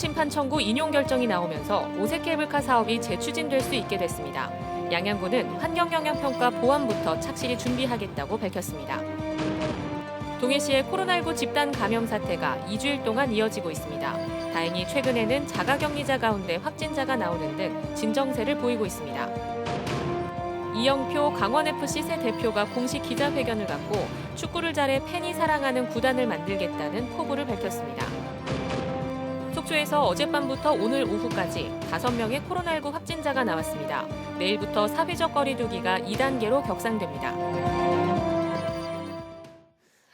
행정심판 청구 인용 결정이 나오면서 오색 케이블카 사업이 재추진될 수 있게 됐습니다. 양양군은 환경영향평가 보완부터 착실히 준비하겠다고 밝혔습니다. 동해시의 코로나19 집단 감염 사태가 2주일 동안 이어지고 있습니다. 다행히 최근에는 자가격리자 가운데 확진자가 나오는 등 진정세를 보이고 있습니다. 이영표 강원FC 새 대표가 공식 기자회견을 갖고 축구를 잘해 팬이 사랑하는 구단을 만들겠다는 포부를 밝혔습니다. 속초에서 어젯밤부터 오늘 오후까지 5명의 코로나19 확진자가 나왔습니다. 내일부터 사회적 거리 두기가 2단계로 격상됩니다.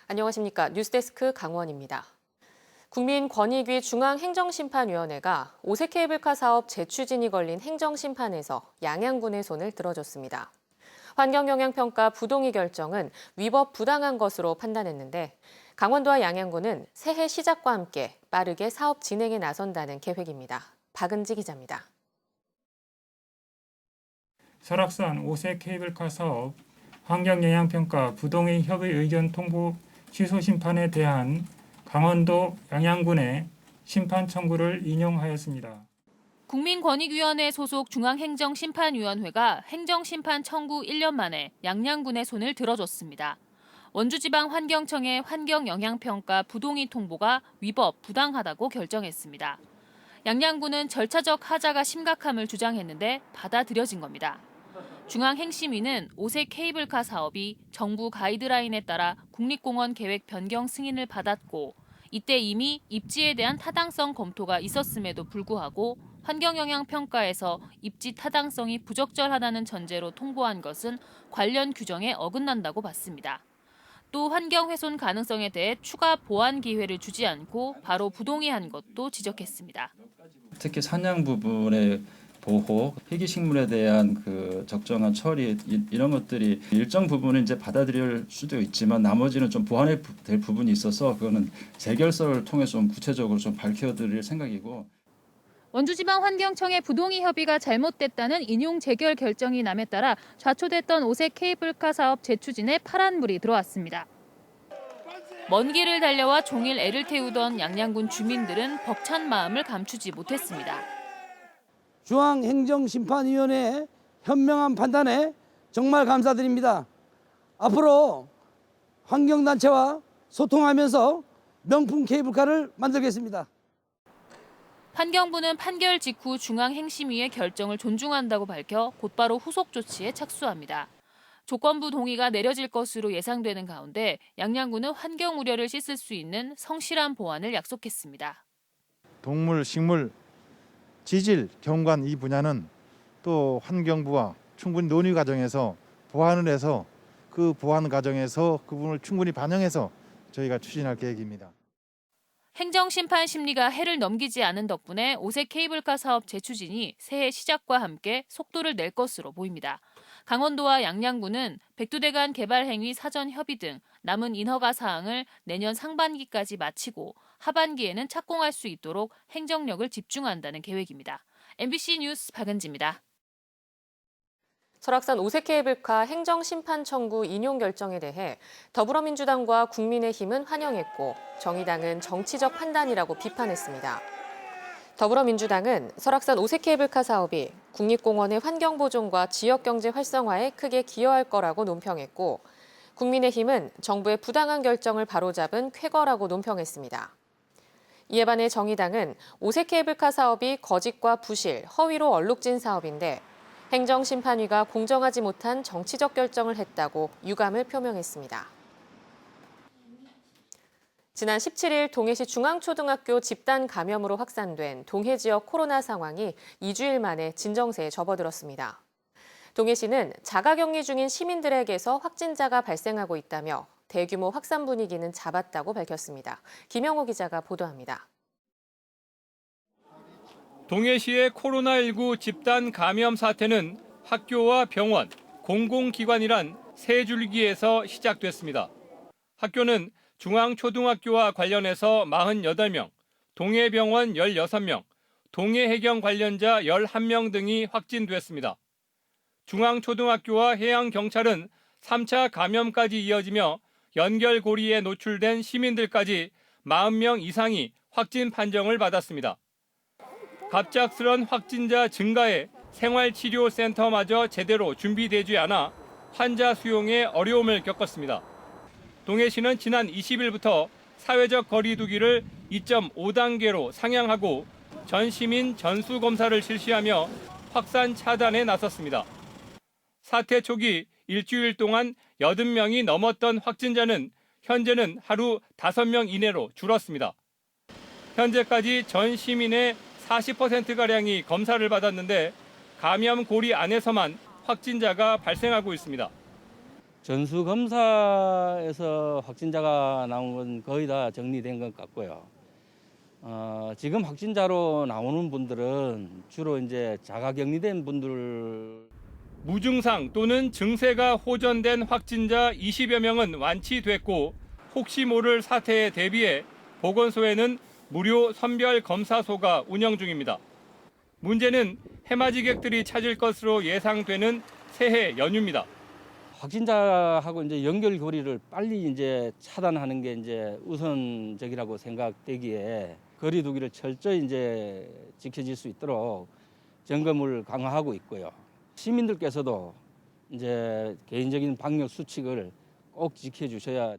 안녕하십니까. 뉴스데스크 강원입니다. 국민권익위 중앙행정심판위원회가 오색 케이블카 사업 재추진이 걸린 행정심판에서 양양군의 손을 들어줬습니다. 환경영향평가 부동의 결정은 위법 부당한 것으로 판단했는데 강원도와 양양군은 새해 시작과 함께 빠르게 사업 진행에 나선다는 계획입니다. 박은지 기자입니다. 설악산 오색 케이블카 사업 환경영향평가 부동의 협의 의견 통보 취소 심판에 대한 강원도 양양군의 심판 청구를 인용하였습니다. 국민권익위원회 소속 중앙행정심판위원회가 행정심판 청구 1년 만에 양양군의 손을 들어줬습니다. 원주지방환경청의 환경영향평가 부동의 통보가 위법, 부당하다고 결정했습니다. 양양군은 절차적 하자가 심각함을 주장했는데 받아들여진 겁니다. 중앙행심위는 오색 케이블카 사업이 정부 가이드라인에 따라 국립공원 계획 변경 승인을 받았고 이때 이미 입지에 대한 타당성 검토가 있었음에도 불구하고 환경영향평가에서 입지 타당성이 부적절하다는 전제로 통보한 것은 관련 규정에 어긋난다고 봤습니다. 또 환경훼손 가능성에 대해 추가 보완 기회를 주지 않고 바로 부동의한 것도 지적했습니다. 특히 산양 부분의 보호, 희귀식물에 대한 적정한 처리 이런 것들이 일정 부분은 이제 받아들일 수도 있지만 나머지는 좀 보완해야 될 부분이 있어서 그거는 재결서를 통해 좀 구체적으로 좀 밝혀드릴 생각이고. 원주지방환경청의 부동의 협의가 잘못됐다는 인용 재결 결정이 남에 따라 좌초됐던 오색 케이블카 사업 재추진에 파란불이 들어왔습니다. 먼 길을 달려와 종일 애를 태우던 양양군 주민들은 벅찬 마음을 감추지 못했습니다. 중앙행정심판위원회의 현명한 판단에 정말 감사드립니다. 앞으로 환경단체와 소통하면서 명품 케이블카를 만들겠습니다. 환경부는 판결 직후 중앙행심위의 결정을 존중한다고 밝혀 곧바로 후속 조치에 착수합니다. 조건부 동의가 내려질 것으로 예상되는 가운데 양양군은 환경 우려를 씻을 수 있는 성실한 보완을 약속했습니다. 동물, 식물, 지질, 경관 이 분야는 또 환경부와 충분히 논의 과정에서 보완을 해서 그 보완 과정에서 그 부분을 충분히 반영해서 저희가 추진할 계획입니다. 행정심판 심리가 해를 넘기지 않은 덕분에 오색 케이블카 사업 재추진이 새해 시작과 함께 속도를 낼 것으로 보입니다. 강원도와 양양군은 백두대간 개발행위 사전 협의 등 남은 인허가 사항을 내년 상반기까지 마치고 하반기에는 착공할 수 있도록 행정력을 집중한다는 계획입니다. MBC 뉴스 박은지입니다. 설악산 오색 케이블카 행정심판 청구 인용 결정에 대해 더불어민주당과 국민의힘은 환영했고 정의당은 정치적 판단이라고 비판했습니다. 더불어민주당은 설악산 오색 케이블카 사업이 국립공원의 환경보존과 지역경제 활성화에 크게 기여할 거라고 논평했고 국민의힘은 정부의 부당한 결정을 바로잡은 쾌거라고 논평했습니다. 이에 반해 정의당은 오색 케이블카 사업이 거짓과 부실, 허위로 얼룩진 사업인데 행정심판위가 공정하지 못한 정치적 결정을 했다고 유감을 표명했습니다. 지난 17일 동해시 중앙초등학교 집단 감염으로 확산된 동해 지역 코로나 상황이 2주일 만에 진정세에 접어들었습니다. 동해시는 자가격리 중인 시민들에게서 확진자가 발생하고 있다며 대규모 확산 분위기는 잡았다고 밝혔습니다. 김영호 기자가 보도합니다. 동해시의 코로나19 집단 감염 사태는 학교와 병원, 공공기관이란 세 줄기에서 시작됐습니다. 학교는 중앙초등학교와 관련해서 48명, 동해병원 16명, 동해해경 관련자 11명 등이 확진됐습니다. 중앙초등학교와 해양경찰은 3차 감염까지 이어지며 연결고리에 노출된 시민들까지 40명 이상이 확진 판정을 받았습니다. 갑작스런 확진자 증가에 생활치료센터마저 제대로 준비되지 않아 환자 수용에 어려움을 겪었습니다. 동해시는 지난 20일부터 사회적 거리 두기를 2.5단계로 상향하고 전 시민 전수검사를 실시하며 확산 차단에 나섰습니다. 사태 초기 일주일 동안 80명이 넘었던 확진자는 현재는 하루 5명 이내로 줄었습니다. 현재까지 전 시민의 40%가량이 검사를 받았는데 감염 고리 안에서만 확진자가 발생하고 있습니다. 전수검사에서 확진자가 나온 건 거의 다 정리된 것 같고요. 지금 확진자로 나오는 분들은 주로 이제 자가격리된 분들. 무증상 또는 증세가 호전된 확진자 20여 명은 완치됐고 혹시 모를 사태에 대비해 보건소에는 무료 선별 검사소가 운영 중입니다. 문제는 해맞이객들이 찾을 것으로 예상되는 새해 연휴입니다. 확진자하고 이제 연결고리를 빨리 이제 차단하는 게 이제 우선적이라고 생각되기에 거리두기를 철저히 이제 지켜질 수 있도록 점검을 강화하고 있고요. 시민들께서도 이제 개인적인 방역 수칙을 꼭 지켜주셔야.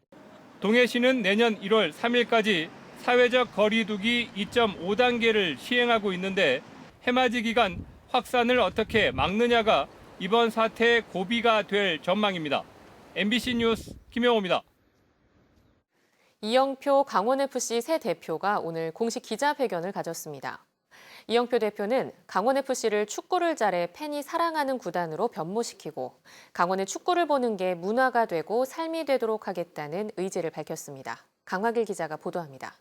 동해시는 내년 1월 3일까지 사회적 거리두기 2.5단계를 시행하고 있는데 해맞이 기간 확산을 어떻게 막느냐가 이번 사태의 고비가 될 전망입니다. MBC 뉴스 김영호입니다. 이영표 강원FC 새 대표가 오늘 공식 기자회견을 가졌습니다. 이영표 대표는 강원FC를 축구를 잘해 팬이 사랑하는 구단으로 변모시키고 강원의 축구를 보는 게 문화가 되고 삶이 되도록 하겠다는 의지를 밝혔습니다. 강화길 기자가 보도합니다.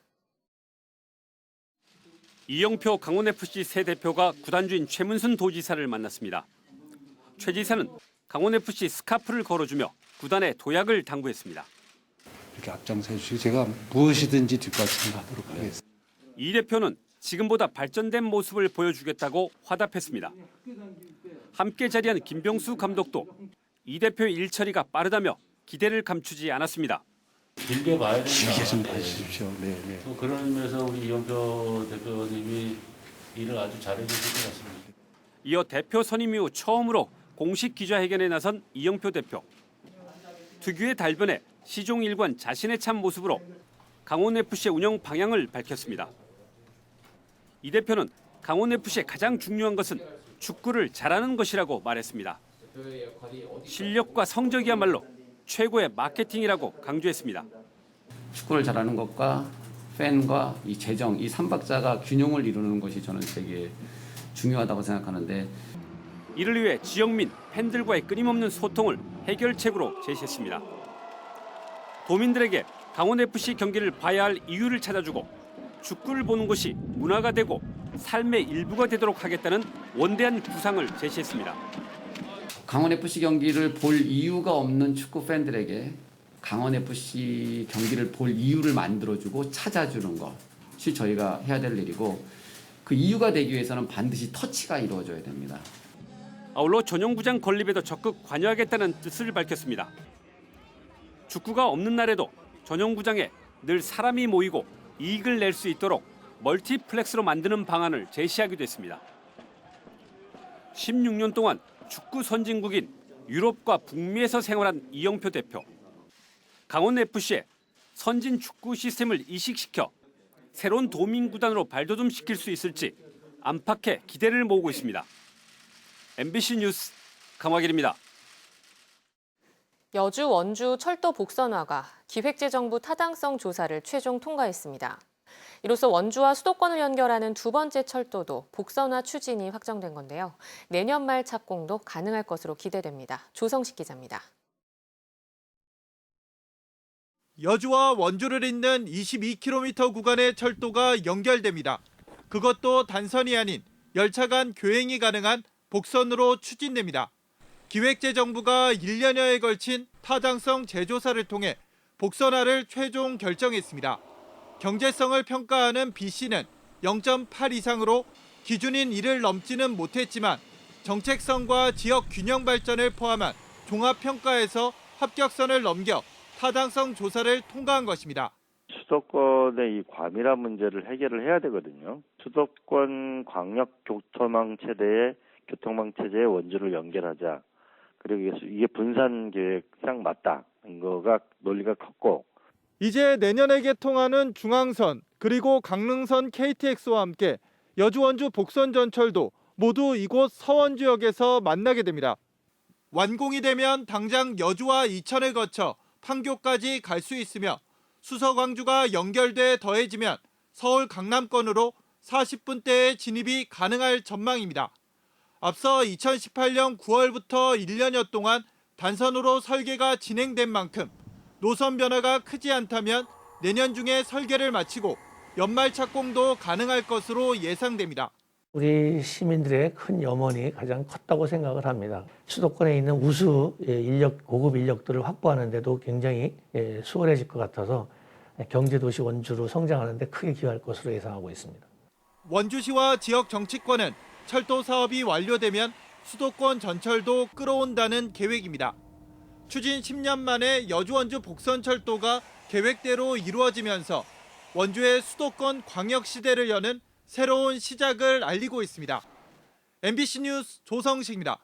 이영표 강원FC 새 대표가 구단주인 최문순 도지사를 만났습니다. 최 지사는 강원FC 스카프를 걸어주며 구단에 도약을 당부했습니다. 이렇게 앞장서 주시고 제가 무엇이든지 뒷받침하도록 하겠습니다. 이 대표는 지금보다 발전된 모습을 보여주겠다고 화답했습니다. 함께 자리한 김병수 감독도 이 대표의 일처리가 빠르다며 기대를 감추지 않았습니다. 길게 봐야 된다. 길게 좀 봐주십시오. 네. 또 그런 의미에서 우리 이영표 대표님이 일을 아주 잘해 주실 것 같습니다. 이어 대표 선임 이후 처음으로 공식 기자회견에 나선 이영표 대표. 특유의 달변에 시종일관 자신의 참 모습으로 강원FC의 운영 방향을 밝혔습니다. 이 대표는 강원FC의 가장 중요한 것은 축구를 잘하는 것이라고 말했습니다. 실력과 성적이야말로 최고의 마케팅이라고 강조했습니다. 축구를 잘하는 것과 팬과 이 재정, 이 삼박자가 균형을 이루는 것이 저는 되게 중요하다고 생각하는데 이를 위해 지역민, 팬들과의 끊임없는 소통을 해결책으로 제시했습니다. 도민들에게 강원FC 경기를 봐야 할 이유를 찾아주고 축구를 보는 것이 문화가 되고 삶의 일부가 되도록 하겠다는 원대한 구상을 제시했습니다. 강원FC 경기를 볼 이유가 없는 축구 팬들에게 강원FC 경기를 볼 이유를 만들어주고 찾아주는 것이 저희가 해야 될 일이고 그 이유가 되기 위해서는 반드시 터치가 이루어져야 됩니다. 아울러 전용구장 건립에도 적극 관여하겠다는 뜻을 밝혔습니다. 축구가 없는 날에도 전용구장에 늘 사람이 모이고 이익을 낼 수 있도록 멀티플렉스로 만드는 방안을 제시하기도 했습니다. 16년 동안 축구 선진국인 유럽과 북미에서 생활한 이영표 대표. 강원FC에 선진 축구 시스템을 이식시켜 새로운 도민구단으로 발돋움시킬 수 있을지 안팎의 기대를 모으고 있습니다. MBC 뉴스 강화길입니다. 여주 원주 철도 복선화가 기획재정부 타당성 조사를 최종 통과했습니다. 이로써 원주와 수도권을 연결하는 두 번째 철도도 복선화 추진이 확정된 건데요. 내년 말 착공도 가능할 것으로 기대됩니다. 조성식 기자입니다. 여주와 원주를 잇는 22km 구간의 철도가 연결됩니다. 그것도 단선이 아닌 열차 간 교행이 가능한 복선으로 추진됩니다. 기획재정부가 1년여에 걸친 타당성 재조사를 통해 복선화를 최종 결정했습니다. 경제성을 평가하는 B씨는 0.8 이상으로 기준인 1을 넘지는 못했지만 정책성과 지역 균형 발전을 포함한 종합평가에서 합격선을 넘겨 타당성 조사를 통과한 것입니다. 수도권의 이 과밀화 문제를 해결을 해야 되거든요. 수도권 광역 교통망 체제에 원주를 연결하자. 그리고 이게 분산 계획상 맞다. 이거가 논리가 컸고. 이제 내년에 개통하는 중앙선 그리고 강릉선 KTX와 함께 여주 원주 복선 전철도 모두 이곳 서원주역에서 만나게 됩니다. 완공이 되면 당장 여주와 이천을 거쳐 판교까지 갈 수 있으며 수서 광주가 연결돼 더해지면 서울 강남권으로 40분대의 진입이 가능할 전망입니다. 앞서 2018년 9월부터 1년여 동안 단선으로 설계가 진행된 만큼 노선 변화가 크지 않다면 내년 중에 설계를 마치고 연말 착공도 가능할 것으로 예상됩니다. 우리 시민들의 큰 염원이 가장 컸다고 생각을 합니다. 수도권에 있는 우수 인력, 고급 인력들을 확보하는 데도 굉장히 수월해질 것 같아서 경제도시 원주로 성장하는 데 크게 기여할 것으로 예상하고 있습니다. 원주시와 지역 정치권은 철도 사업이 완료되면 수도권 전철도 끌어온다는 계획입니다. 추진 10년 만에 여주 원주 복선철도가 계획대로 이루어지면서 원주의 수도권 광역 시대를 여는 새로운 시작을 알리고 있습니다. MBC 뉴스 조성식입니다.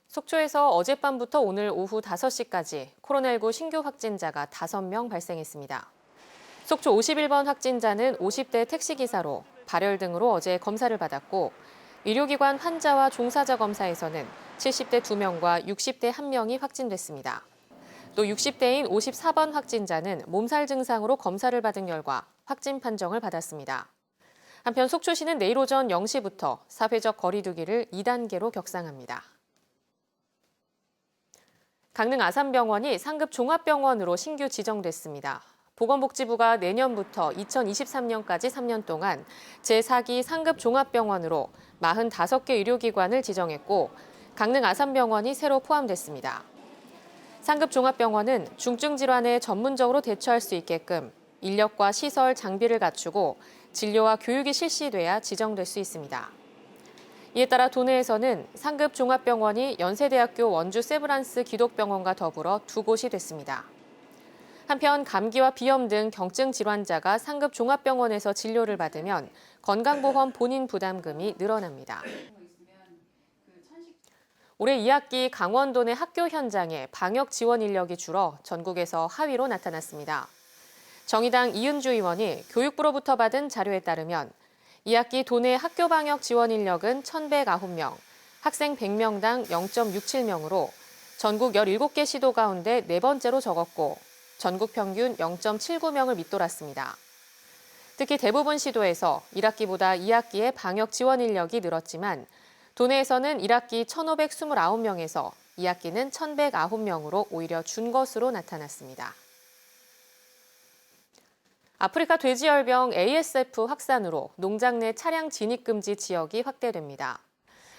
속초에서 어젯밤부터 오늘 오후 5시까지 코로나19 신규 확진자가 5명 발생했습니다. 속초 51번 확진자는 50대 택시기사로 발열 등으로 어제 검사를 받았고 의료기관 환자와 종사자 검사에서는 70대 2명과 60대 1명이 확진됐습니다. 또 60대인 54번 확진자는 몸살 증상으로 검사를 받은 결과 확진 판정을 받았습니다. 한편 속초시는 내일 오전 0시부터 사회적 거리 두기를 2단계로 격상합니다. 강릉 아산병원이 상급 종합병원으로 신규 지정됐습니다. 보건복지부가 내년부터 2023년까지 3년 동안 제4기 상급 종합병원으로 45개 의료기관을 지정했고 강릉 아산병원이 새로 포함됐습니다. 상급 종합병원은 중증 질환에 전문적으로 대처할 수 있게끔 인력과 시설, 장비를 갖추고 진료와 교육이 실시돼야 지정될 수 있습니다. 이에 따라 도내에서는 상급 종합병원이 연세대학교 원주 세브란스 기독병원과 더불어 2곳이 됐습니다. 한편 감기와 비염 등 경증 질환자가 상급 종합병원에서 진료를 받으면 건강보험 본인 부담금이 늘어납니다. 올해 2학기 강원도 내 학교 현장에 방역 지원 인력이 줄어 전국에서 하위로 나타났습니다. 정의당 이은주 의원이 교육부로부터 받은 자료에 따르면 2학기 도내 학교 방역 지원 인력은 1,109명, 학생 100명당 0.67명으로 전국 17개 시도 가운데 4번째로 적었고 전국 평균 0.79명을 밑돌았습니다. 특히 대부분 시도에서 1학기보다 2학기에 방역 지원 인력이 늘었지만 도내에서는 1학기 1,529명에서 2학기는 1,109명으로 오히려 준 것으로 나타났습니다. 아프리카 돼지열병 ASF 확산으로 농장 내 차량 진입 금지 지역이 확대됩니다.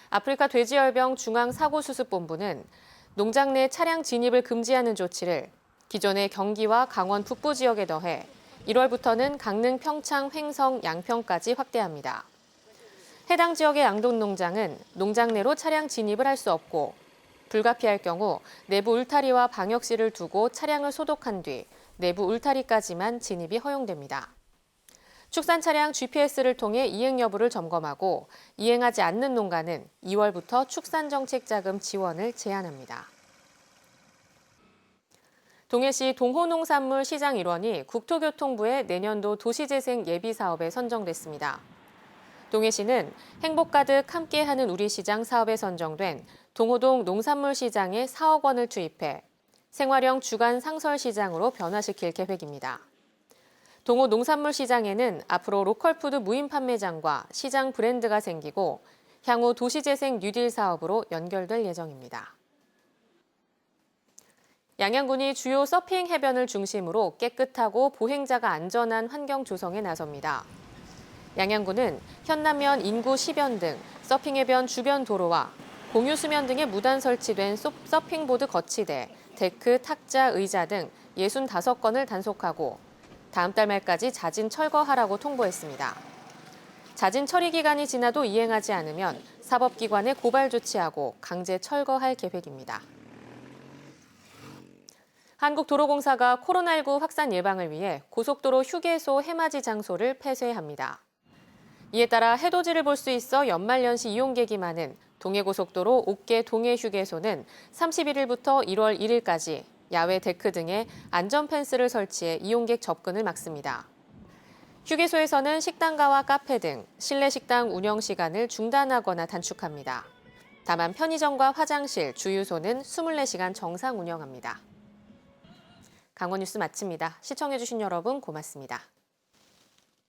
아프리카 돼지열병 중앙사고수습본부는 농장 내 차량 진입을 금지하는 조치를 기존의 경기와 강원 북부 지역에 더해 1월부터는 강릉, 평창, 횡성, 양평까지 확대합니다. 해당 지역의 양돈 농장은 농장 내로 차량 진입을 할 수 없고 불가피할 경우 내부 울타리와 방역실을 두고 차량을 소독한 뒤 내부 울타리까지만 진입이 허용됩니다. 축산 차량 GPS를 통해 이행 여부를 점검하고 이행하지 않는 농가는 2월부터 축산정책자금 지원을 제한합니다. 동해시 동호농산물 시장 일원이 국토교통부의 내년도 도시재생 예비사업에 선정됐습니다. 동해시는 행복 가득 함께하는 우리 시장 사업에 선정된 동호동 농산물시장에 4억 원을 투입해 생활형 주간 상설시장으로 변화시킬 계획입니다. 동호 농산물시장에는 앞으로 로컬푸드 무인 판매장과 시장 브랜드가 생기고 향후 도시재생 뉴딜 사업으로 연결될 예정입니다. 양양군이 주요 서핑 해변을 중심으로 깨끗하고 보행자가 안전한 환경 조성에 나섭니다. 양양군은 현남면 인구 10연 등 서핑 해변 주변 도로와 공유 수면 등에 무단 설치된 서핑보드 거치대, 데크, 탁자, 의자 등 65건을 단속하고 다음 달 말까지 자진 철거하라고 통보했습니다. 자진 처리 기간이 지나도 이행하지 않으면 사법기관에 고발 조치하고 강제 철거할 계획입니다. 한국도로공사가 코로나19 확산 예방을 위해 고속도로 휴게소 해맞이 장소를 폐쇄합니다. 이에 따라 해돋이를 볼 수 있어 연말연시 이용객이 많은 동해고속도로 옥계 동해휴게소는 31일부터 1월 1일까지 야외 데크 등에 안전 펜스를 설치해 이용객 접근을 막습니다. 휴게소에서는 식당가와 카페 등 실내 식당 운영 시간을 중단하거나 단축합니다. 다만 편의점과 화장실, 주유소는 24시간 정상 운영합니다. 강원 뉴스 마칩니다. 시청해주신 여러분 고맙습니다.